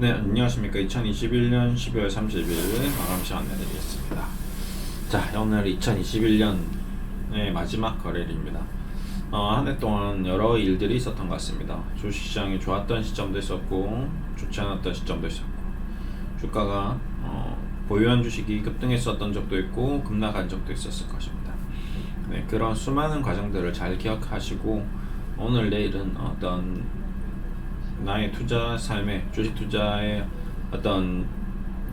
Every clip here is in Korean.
네, 안녕하십니까. 2021년 12월 30일 마감 시간 내드리겠습니다. 자, 오늘 2021년의 마지막 거래일입니다. 한 해 동안 여러 일들이 있었던 것 같습니다. 주식시장이 좋았던 시점도 있었고, 좋지 않았던 시점도 있었고, 주가가 보유한 주식이 급등했었던 적도 있고, 급락한 적도 있었을 것입니다. 네, 그런 수많은 과정들을 잘 기억하시고, 오늘 내일은 어떤 나의 투자 삶의 주식 투자의 어떤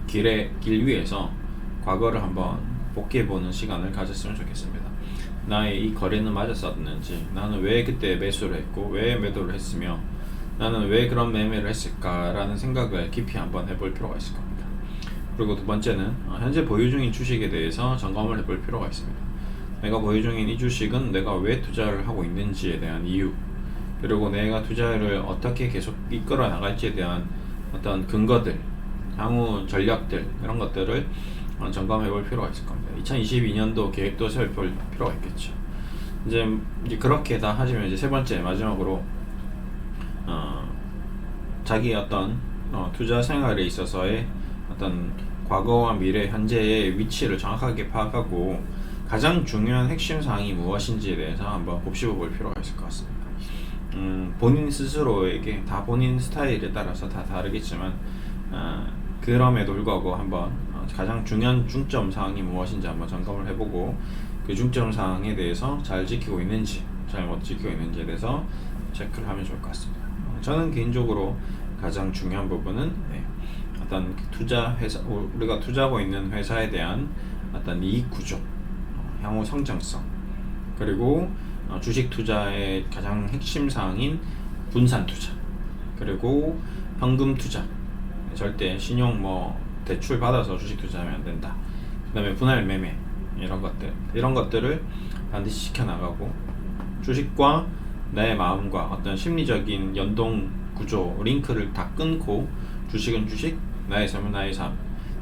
길 위에서 과거를 한번 복귀해보는 시간을 가졌으면 좋겠습니다. 나의 이 거래는 맞았었는지, 나는 왜 그때 매수를 했고 왜 매도를 했으며 나는 왜 그런 매매를 했을까라는 생각을 깊이 한번 해볼 필요가 있을 겁니다. 그리고 두 번째는 현재 보유 중인 주식에 대해서 점검을 해볼 필요가 있습니다. 내가 보유 중인 이 주식은 내가 왜 투자를 하고 있는지에 대한 이유, 그리고 내가 투자를 어떻게 계속 이끌어 나갈지에 대한 어떤 근거들, 향후 전략들, 이런 것들을 점검해 볼 필요가 있을 겁니다. 2022년도 계획도 세울 필요가 있겠죠. 이제 그렇게 다 하시면 이제 세 번째, 마지막으로 자기 어떤 투자 생활에 있어서의 어떤 과거와 미래, 현재의 위치를 정확하게 파악하고 가장 중요한 핵심 사항이 무엇인지에 대해서 한번 곱씹어 볼 필요가 있을 것 같습니다. 본인 스스로에게 다 본인 스타일에 따라서 다 다르겠지만 그럼에도 불구하고 한번 가장 중요한 중점 사항이 무엇인지 한번 점검을 해보고 그 중점 사항에 대해서 잘 지키고 있는지 잘 못 지키고 있는지에 대해서 체크를 하면 좋을 것 같습니다. 저는 개인적으로 가장 중요한 부분은 어떤 투자 회사, 우리가 투자하고 있는 회사에 대한 어떤 이익 구조, 향후 성장성, 그리고 주식 투자의 가장 핵심 사항인 분산 투자, 그리고 현금 투자, 절대 신용 대출 받아서 주식 투자하면 안 된다. 그 다음에 분할 매매, 이런 것들을 반드시 지켜나가고, 주식과 내 마음과 어떤 심리적인 연동 구조, 링크를 다 끊고, 주식은 주식, 나의 삶은 나의 삶.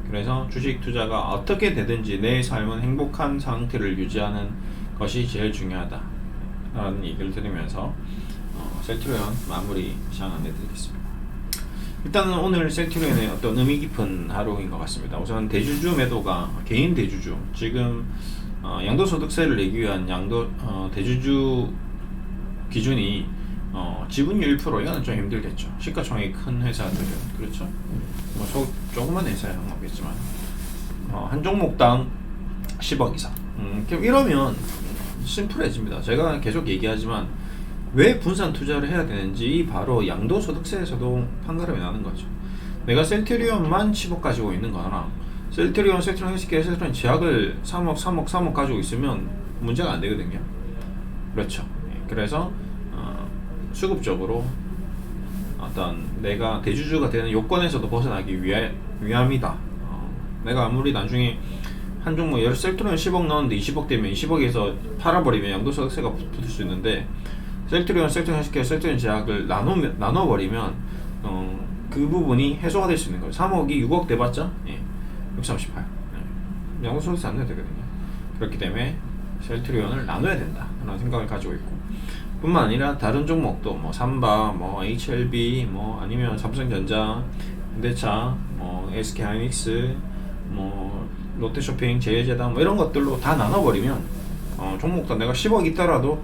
그래서 주식 투자가 어떻게 되든지 내 삶은 행복한 상태를 유지하는 것이 제일 중요하다 라는 얘기를 드리면서 셀트리온 마무리 시간 안내드리겠습니다. 일단은 오늘 셀트리온의 어떤 의미 깊은 하루인 것 같습니다. 우선 대주주 매도가 개인 대주주, 지금 양도소득세를 내기 위한 대주주 기준이 지분율 1%, 이거는 좀 힘들겠죠. 시가총액이 큰 회사들은 그렇죠. 조그만 회사야 모르겠지만 한 종목당 10억 이상. 이러면 심플해집니다. 제가 계속 얘기하지만 왜 분산 투자를 해야 되는지 바로 양도소득세에서도 판가름이 나는 거죠. 내가 셀트리온만 10억 가지고 있는 거랑 셀트리온 헬스케어, 셀트리온 제약을 3억 가지고 있으면 문제가 안 되거든요. 그렇죠. 그래서 수급적으로 어떤 내가 대주주가 되는 요건에서도 벗어나기 위함이다. 내가 아무리 나중에 한 종목, 예를 셀트리온 10억 넣었는데 20억 되면 20억에서 팔아버리면 양도소득세가 붙을 수 있는데, 셀트리온 헬스케어, 셀트리온 제약을 나눠버리면 그 부분이 해소가 될 수 있는 거예요. 3억이 6억 돼봤자 638. 양도소득세 안 내도 되거든요. 그렇기 때문에 셀트리온을 나눠야 된다 라는 생각을 가지고 있고, 뿐만 아니라 다른 종목도 삼바, HLB, 아니면 삼성전자, 현대차, SK하이닉스, 롯데쇼핑, 제일제당 이런 것들로 다 나눠버리면 종목도 내가 10억 있더라도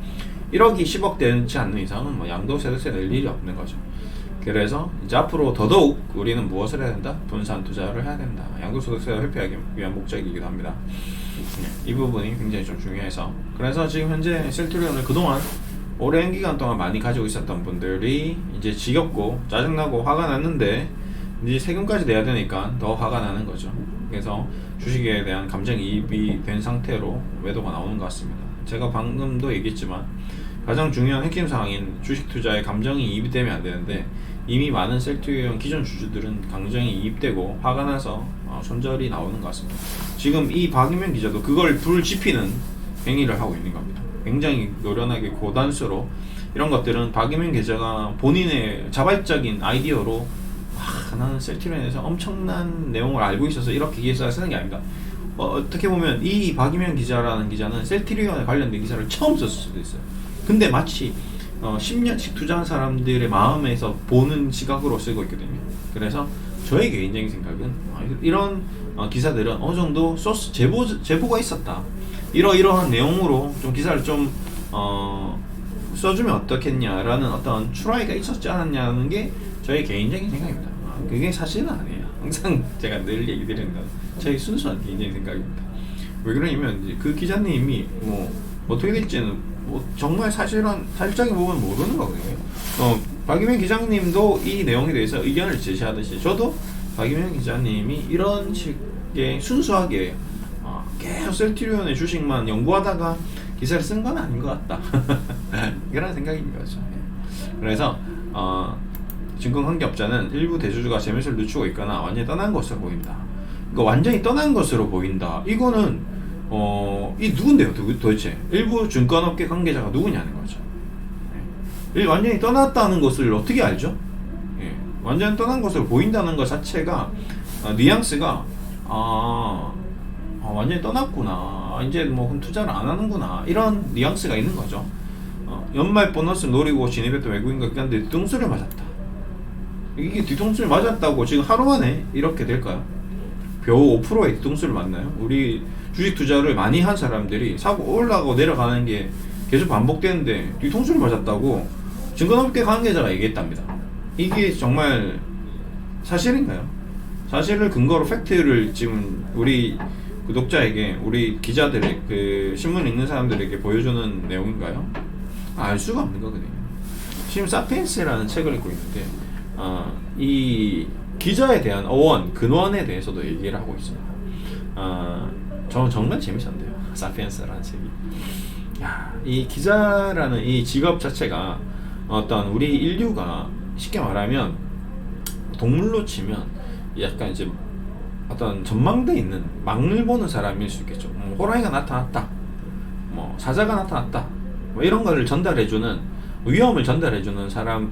1억이 10억 되지 않는 이상은 양도소득세 낼 일이 없는 거죠. 그래서 이제 앞으로 더더욱 우리는 무엇을 해야 된다? 분산 투자를 해야 된다. 양도소득세를 회피하기 위한 목적이기도 합니다. 이 부분이 굉장히 좀 중요해서, 그래서 지금 현재 셀트리온을 그동안 오랜 기간 동안 많이 가지고 있었던 분들이 이제 지겹고 짜증나고 화가 났는데 이제 세금까지 내야 되니까 더 화가 나는 거죠. 그래서 주식에 대한 감정이입이 된 상태로 매도가 나오는 것 같습니다. 제가 방금도 얘기했지만 가장 중요한 핵심 사항인 주식 투자에 감정이 이입이 되면 안 되는데, 이미 많은 셀트리온 기존 주주들은 감정이 이입되고 화가 나서 손절이 나오는 것 같습니다. 지금 이 박인명 기자도 그걸 불지피는 행위를 하고 있는 겁니다. 굉장히 노련하게 고단수로, 이런 것들은 박인명 기자가 본인의 자발적인 아이디어로 나는 셀트리온에서 엄청난 내용을 알고 있어서 이렇게 기사를 쓰는 게 아닙니다. 어떻게 보면 이 박인명 기자라는 기자는 셀트리온에 관련된 기사를 처음 썼을 수도 있어요. 근데 마치 10년씩 투자한 사람들의 마음에서 보는 시각으로 쓰고 있거든요. 그래서 저의 개인적인 생각은 이런 기사들은 어느 정도 소스 제보가 있었다. 이러이러한 내용으로 좀 기사를 좀 써주면 어떻겠냐라는 어떤 추라이가 있었지 않았냐는 게 저의 개인적인 생각입니다. 그게 사실은 아니에요. 항상 제가 늘 얘기 드리는 건 저의 순수한 개인적인 생각입니다. 왜 그러냐면 이제 그 기자님이 뭐 어떻게 될지는 뭐 정말 사실적인 부분은 모르는 거거든요. 박이명 기자님도 이 내용에 대해서 의견을 제시하듯이 저도 박이명 기자님이 이런 식의 순수하게 계속 셀트리온의 주식만 연구하다가 기사를 쓴 건 아닌 것 같다. 그런 생각인 거죠. 그래서 증권관계업자는 일부 대주주가 재매수를 늦추고 있거나 완전히 떠난 것으로 보인다. 그러니까 완전히 떠난 것으로 보인다. 이거는 이 누군데요? 도대체 일부 증권업계 관계자가 누구냐는 거죠. 완전히 떠났다는 것을 어떻게 알죠? 완전히 떠난 것으로 보인다는 것 자체가 뉘앙스가 완전히 떠났구나. 이제 뭐 투자를 안 하는구나. 이런 뉘앙스가 있는 거죠. 연말 보너스 노리고 진입했던 외국인과 기관들이 뒤통수를 맞았다. 이게 뒤통수를 맞았다고 지금 하루 만에 이렇게 될까요? 겨우 5%의 뒤통수를 맞나요? 우리 주식 투자를 많이 한 사람들이 사고 올라가고 내려가는 게 계속 반복되는데 뒤통수를 맞았다고 증권업계 관계자가 얘기했답니다. 이게 정말 사실인가요? 사실을 근거로 팩트를 지금 우리 구독자에게, 우리 기자들에게, 그 신문 읽는 사람들에게 보여주는 내용인가요? 알 수가 없는 거거든요. 지금 사피엔스라는 책을 읽고 있는데 이 기자에 대한 근원에 대해서도 얘기를 하고 있습니다. 저는 정말 재밌었는데요. 사피엔스라는 책이. 이 기자라는 이 직업 자체가 어떤 우리 인류가 쉽게 말하면 동물로 치면 약간 이제 어떤 전망대 있는 망을 보는 사람일 수 있겠죠. 호랑이가 나타났다, 뭐 사자가 나타났다, 뭐 이런 거를 전달해주는, 위험을 전달해주는 사람,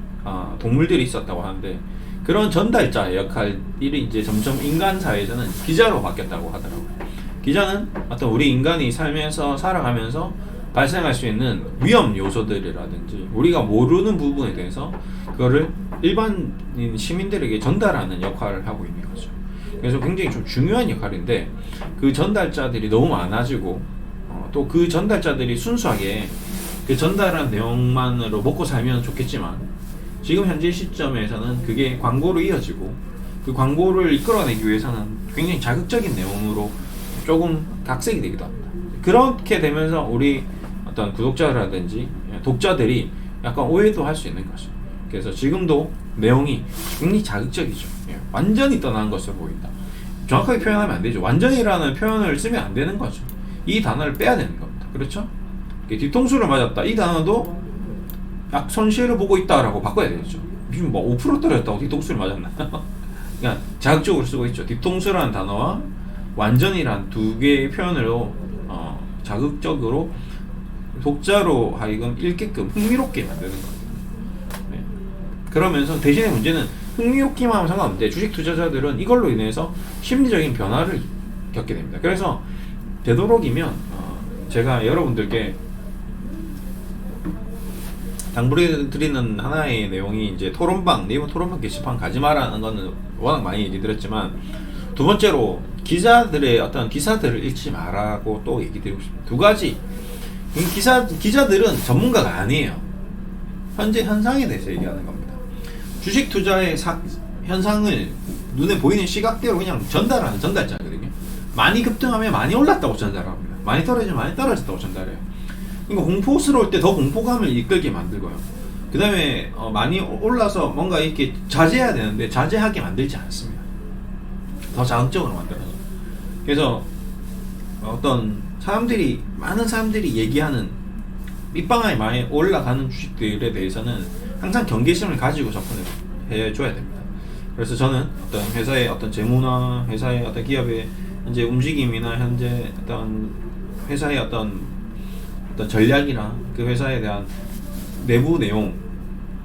동물들이 있었다고 하는데, 그런 전달자의 역할이 이제 점점 인간 사회에서는 기자로 바뀌었다고 하더라고요. 기자는 어떤 우리 인간이 살면서 살아가면서 발생할 수 있는 위험 요소들이라든지 우리가 모르는 부분에 대해서 그거를 일반인 시민들에게 전달하는 역할을 하고 있는 거죠. 그래서 굉장히 좀 중요한 역할인데, 그 전달자들이 너무 많아지고 또 그 전달자들이 순수하게 그 전달한 내용만으로 먹고 살면 좋겠지만, 지금 현재 시점에서는 그게 광고로 이어지고 그 광고를 이끌어내기 위해서는 굉장히 자극적인 내용으로 조금 각색이 되기도 합니다. 그렇게 되면서 우리 어떤 구독자라든지 독자들이 약간 오해도 할 수 있는 거죠. 그래서 지금도 내용이 굉장히 자극적이죠. 완전히 떠난 것으로 보인다. 정확하게 표현하면 안 되죠. 완전히라는 표현을 쓰면 안 되는 거죠. 이 단어를 빼야 되는 겁니다. 그렇죠? 뒤통수를 맞았다. 이 단어도 약 손실을 보고 있다라고 바꿔야 되겠죠. 지금 뭐 5% 떨어졌다고 뒤통수를 맞았나? 그냥 자극적으로 쓰고 있죠. 뒤통수라는 단어와 완전히란 두 개의 표현으로 자극적으로 독자로 하여금 읽게끔 흥미롭게 만드는 겁니다. 네. 그러면서 대신에 문제는 흥미롭기만 하면 상관없는데, 주식 투자자들은 이걸로 인해서 심리적인 변화를 겪게 됩니다. 그래서 되도록이면 제가 여러분들께 당부드리는 하나의 내용이 이제 네이버 토론방 게시판 가지 마라는 거는 워낙 많이 얘기 드렸지만, 두 번째로 기자들의 어떤 기사들을 읽지 마라고 또 얘기 드리고 싶습니다. 두 가지. 기자들은 전문가가 아니에요. 현재 현상에 대해서 얘기하는 겁니다. 주식 투자의 현상을 눈에 보이는 시각대로 그냥 전달하는 전달자거든요. 많이 급등하면 많이 올랐다고 전달합니다. 많이 떨어지면 많이 떨어졌다고 전달해요. 그러니까 공포스러울 때 더 공포감을 이끌게 만들고요. 그 다음에 많이 올라서 뭔가 이렇게 자제해야 되는데 자제하게 만들지 않습니다. 더 자극적으로 만들어서. 그래서 어떤 많은 사람들이 얘기하는 밑방아에 많이 올라가는 주식들에 대해서는 항상 경계심을 가지고 접근해 줘야 됩니다. 그래서 저는 어떤 회사의 어떤 재무나 회사의 어떤 기업의 현재 움직임이나 현재 어떤 회사의 어떤 전략이나 그 회사에 대한 내부 내용,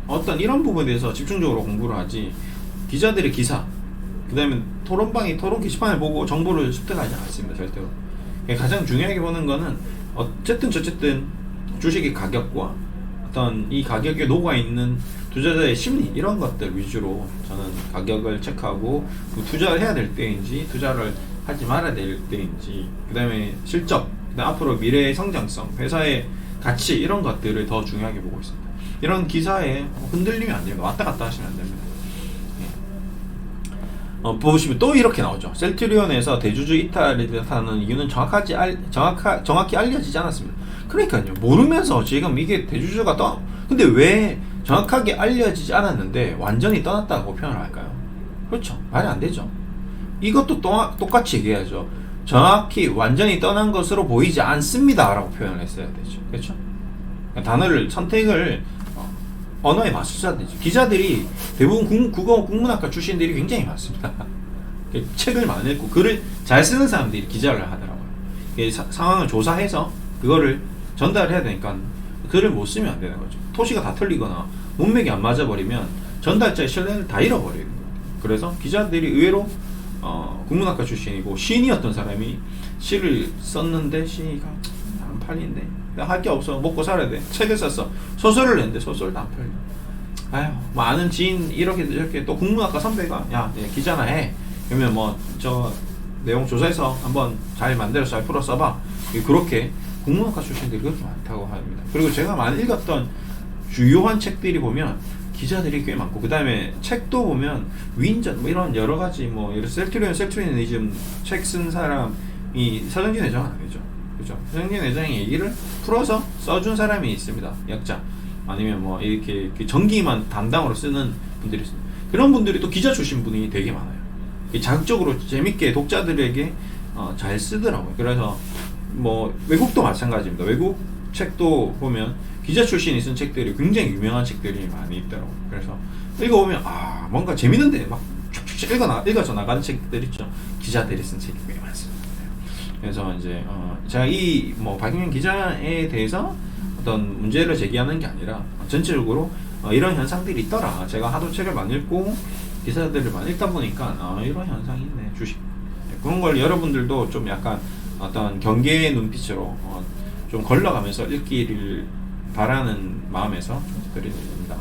어떤 이런 부분에 대해서 집중적으로 공부를 하지, 기자들의 기사, 그 다음에 토론 게시판을 보고 정보를 습득하지 않습니다. 절대로. 가장 중요하게 보는 거는 어쨌든 주식의 가격과 어떤 이 가격에 녹아있는 투자자의 심리 이런 것들 위주로 저는 가격을 체크하고 투자를 해야 될 때인지 투자를 하지 말아야 될 때인지, 그 다음에 실적, 그다음 앞으로 미래의 성장성, 회사의 가치 이런 것들을 더 중요하게 보고 있습니다. 이런 기사에 흔들리면 안 됩니다. 왔다 갔다 하시면 안 됩니다. 보시면 또 이렇게 나오죠. 셀트리온에서 대주주 이탈이 나타나는 이유는 정확히 알려지지 않았습니다. 그러니까요, 모르면서 지금 이게 대주주가 근데 왜 정확하게 알려지지 않았는데 완전히 떠났다고 표현을 할까요? 그렇죠. 말이 안 되죠. 이것도 똑같이 얘기해야죠. 정확히 완전히 떠난 것으로 보이지 않습니다 라고 표현을 했어야 되죠. 그렇죠? 단어를 선택을 언어에 맞춰야 되죠. 기자들이 대부분 국어 국문학과 출신들이 굉장히 많습니다. 책을 많이 읽고 글을 잘 쓰는 사람들이 기자를 하더라고요. 상황을 조사해서 그거를 전달해야 되니까 글을 못 쓰면 안 되는 거죠. 토시가 다 틀리거나 문맥이 안 맞아버리면 전달자의 신뢰를 다 잃어버리는 거예요. 그래서 기자들이 의외로 국문학과 출신이고 시인이었던 사람이 시를 썼는데 시가 안 팔린대. 할 게 없어. 먹고 살아야 돼. 책을 썼어. 소설을 냈는데 소설도 안 팔려. 아휴, 뭐 아는 지인 이렇게 또 국문학과 선배가 야, 기자나 해. 그러면 뭐 저 내용 조사해서 한번 잘 만들어서 잘 풀어 써봐. 그렇게 국문학과 출신들이 그렇게 많다고 합니다. 그리고 제가 많이 읽었던 주요한 책들이 보면 기자들이 꽤 많고, 그 다음에 책도 보면 위인전 뭐 이런 여러 가지 뭐 셀트리온이즘 책 쓴 사람이 서정진 회장 아니죠. 그죠? 서정진 회장의 얘기를 풀어서 써준 사람이 있습니다. 약자 아니면 뭐 이렇게 전기만 담당으로 쓰는 분들이 있습니다. 그런 분들이 또 기자 출신 분이 되게 많아요. 자극적으로 재밌게 독자들에게 잘 쓰더라고요. 그래서 뭐 외국도 마찬가지입니다. 외국 책도 보면 기자 출신이 쓴 책들이 굉장히 유명한 책들이 많이 있더라고요. 그래서 읽어보면 뭔가 재밌는데 막 쭉쭉 읽어져 나가는 책들 있죠. 기자들이 쓴 책이 꽤 많습니다. 그래서 이제 제가 이 뭐 박용현 기자에 대해서 어떤 문제를 제기하는 게 아니라 전체적으로 이런 현상들이 있더라. 제가 하도 책을 많이 읽고 기사들을 많이 읽다 보니까 이런 현상이 있네. 주식 그런 걸 여러분들도 좀 약간 어떤 경계의 눈빛으로 좀 걸러가면서 읽기를 바라는 마음에서 드리는 겁니다.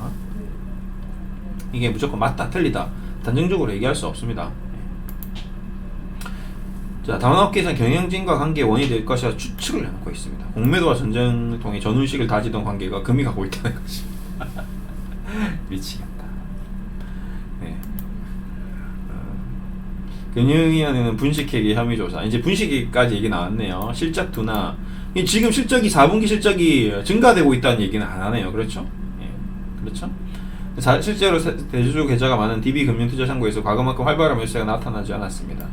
이게 무조건 맞다 틀리다 단정적으로 얘기할 수 없습니다. 자, 다원 업계에서는 경영진과 관계의 원인이 될 것이라 추측을 해놓고 있습니다. 공매도와 전쟁을 통해 전훈식을 다지던 관계가 금이 가고 있다는 것이 미치겠다. 네. 금융위원회는 분식회계 혐의 조사. 이제 분식회계까지 얘기 나왔네요. 실적 둔화. 지금 실적이 4분기 실적이 증가되고 있다는 얘기는 안 하네요. 그렇죠? 예. 그렇죠? 실제로 대주주 계좌가 많은 DB금융투자창구에서 과거만큼 활발한 매수세가 나타나지 않았습니다.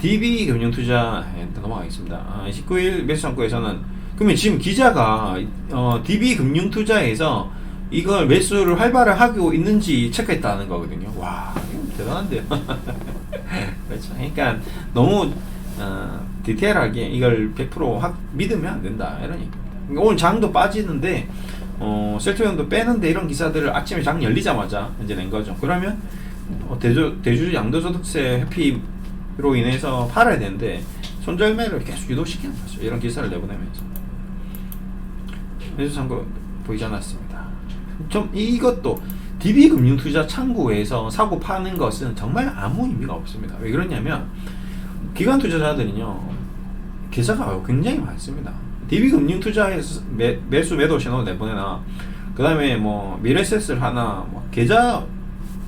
DB금융투자 넘어가겠습니다. 19일 매수창구에서는 그러면 지금 기자가 DB금융투자에서 이걸 매수를 활발하게 하고 있는지 체크했다는 거거든요. 와, 대단한데요. 그렇죠. 그러니까 너무 디테일하게 이걸 100% 믿으면 안 된다 이런 얘기입니다. 오늘 장도 빠지는데 셀트리온도 빼는데 이런 기사들을 아침에 장 열리자마자 이제 낸 거죠. 그러면 대주주 양도소득세 회피로 인해서 팔아야 되는데 손절매를 계속 유도시키는 거죠. 이런 기사를 내보내면서 매수 창구 보이지 않았습니다. 좀 이것도 DB금융투자 창구에서 사고 파는 것은 정말 아무 의미가 없습니다. 왜 그러냐면 기관 투자자들은요 계좌가 굉장히 많습니다. DB금융투자에서 매수 매도 신호 내보내나 그 다음에 뭐 미래세스를 하나 뭐 계좌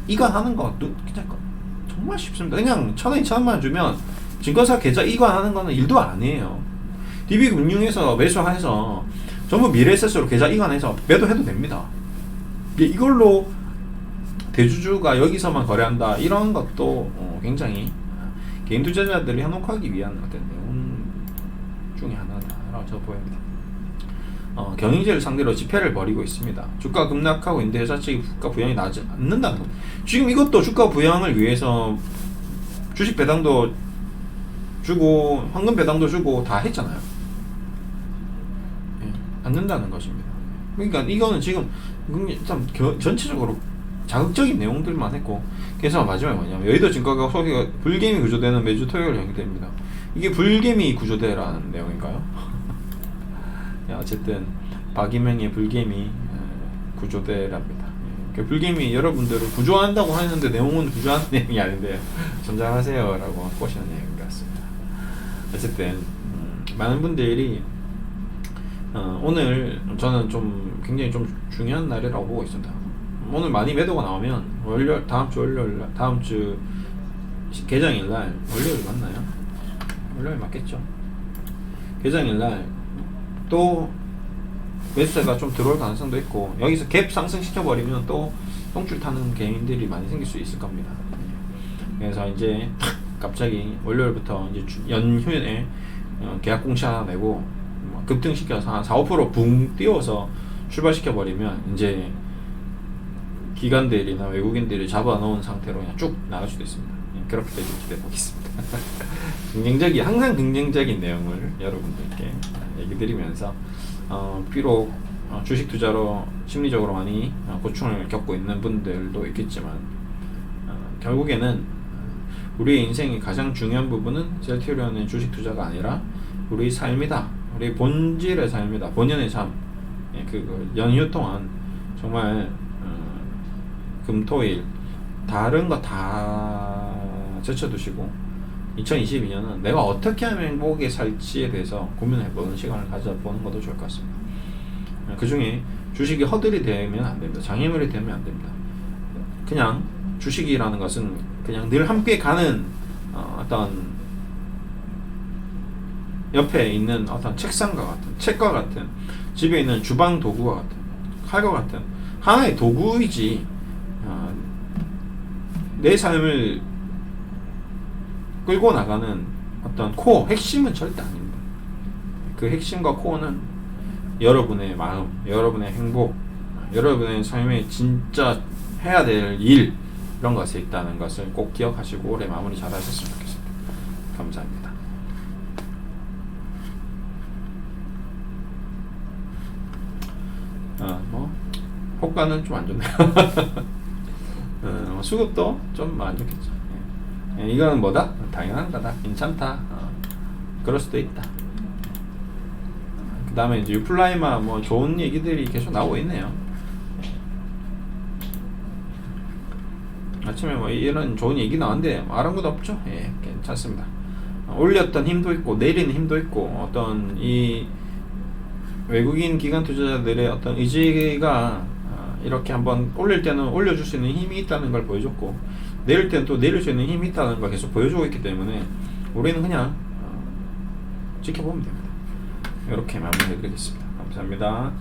이관하는 거 그냥 정말 쉽습니다. 그냥 1,000원 2,000원만 주면 증권사 계좌 이관하는 거는 일도 아니에요. DB금융에서 매수해서 전부 미래세스로 계좌 이관해서 매도해도 됩니다. 이걸로 대주주가 여기서만 거래한다 이런 것도 굉장히 개인 투자자들이 현혹하기 위한 어떤 내용 중에 하나다라고 저 보입니다. 경영진을 상대로 집회를 벌이고 있습니다. 주가 급락하고 있는데 회사 측이 주가 부양이 나지 않는다는 겁니다. 지금 이것도 주가 부양을 위해서 주식 배당도 주고 황금 배당도 주고 다 했잖아요. 않는다는 것입니다. 그러니까 이거는 지금 참 전체적으로 자극적인 내용들만 했고, 그래서 마지막에 뭐냐면 여의도 증권가 소개가 불개미 구조대는 매주 토요일 연기됩니다. 이게 불개미 구조대라는 내용인가요? 어쨌든 박이명의 불개미 구조대랍니다. 그 불개미 여러분들을 구조한다고 하는데 내용은 구조하는 내용이 아닌데요. 전장하세요라고 보시는 내용인 것 같습니다. 어쨌든 많은 분들이 오늘 저는 좀 굉장히 좀 중요한 날이라고 보고 있습니다. 오늘 많이 매도가 나오면 다음 주 월요일 날, 다음 주 개장일 날, 월요일 맞나요? 월요일 맞겠죠? 개장일 날 또 매수세가 좀 들어올 가능성도 있고, 여기서 갭 상승시켜 버리면 또 똥줄 타는 개인들이 많이 생길 수 있을 겁니다. 그래서 이제 갑자기 월요일부터 이제 연휴에 계약 공시 하나 내고 급등시켜서 한 4~5% 띄워서 출발시켜 버리면 이제 기관들이나 외국인들이 잡아놓은 상태로 그냥 쭉 나갈 수도 있습니다. 그렇게 되길 기대해 보겠습니다. 항상 긍정적인 내용을 여러분들께 얘기 드리면서 비록 주식 투자로 심리적으로 많이 고충을 겪고 있는 분들도 있겠지만 결국에는 우리의 인생의 가장 중요한 부분은 셀티리온의 주식 투자가 아니라 우리 삶이다. 우리 본질의 삶이다. 본연의 삶. 그 연휴 동안 정말 금토일 다른 거 다 제쳐두시고 2022년은 내가 어떻게 하면 행복하게 살지에 대해서 고민해보는 시간을 가져보는 것도 좋을 것 같습니다. 그 중에 주식이 허들이 되면 안 됩니다. 장애물이 되면 안 됩니다. 그냥 주식이라는 것은 그냥 늘 함께 가는 어떤 옆에 있는 어떤 책상과 같은, 책과 같은, 집에 있는 주방 도구와 같은, 칼과 같은 하나의 도구이지 내 삶을 끌고 나가는 어떤 코어, 핵심은 절대 아닙니다. 그 핵심과 코어는 여러분의 마음, 여러분의 행복, 여러분의 삶에 진짜 해야 될 일, 이런 것에 있다는 것을 꼭 기억하시고 올해 마무리 잘 하셨으면 좋겠습니다. 감사합니다. 호가는 좀 안 좋네요. 수급도 좀 안 좋겠죠. 이거는 뭐다? 당연한 거다. 괜찮다. 그럴 수도 있다. 그 다음에 이제 유플라이마 뭐 좋은 얘기들이 계속 나오고 있네요. 아침에 뭐 이런 좋은 얘기 나왔는데 아랑곳 없죠? 예, 괜찮습니다. 올렸던 힘도 있고 내리는 힘도 있고 어떤 이 외국인 기관 투자자들의 어떤 의지가 이렇게 한번 올릴 때는 올려줄 수 있는 힘이 있다는 걸 보여줬고 내릴 때는 또 내릴 수 있는 힘이 있다는 걸 계속 보여주고 있기 때문에 우리는 그냥 지켜보면 됩니다. 이렇게 마무리해드리겠습니다. 감사합니다.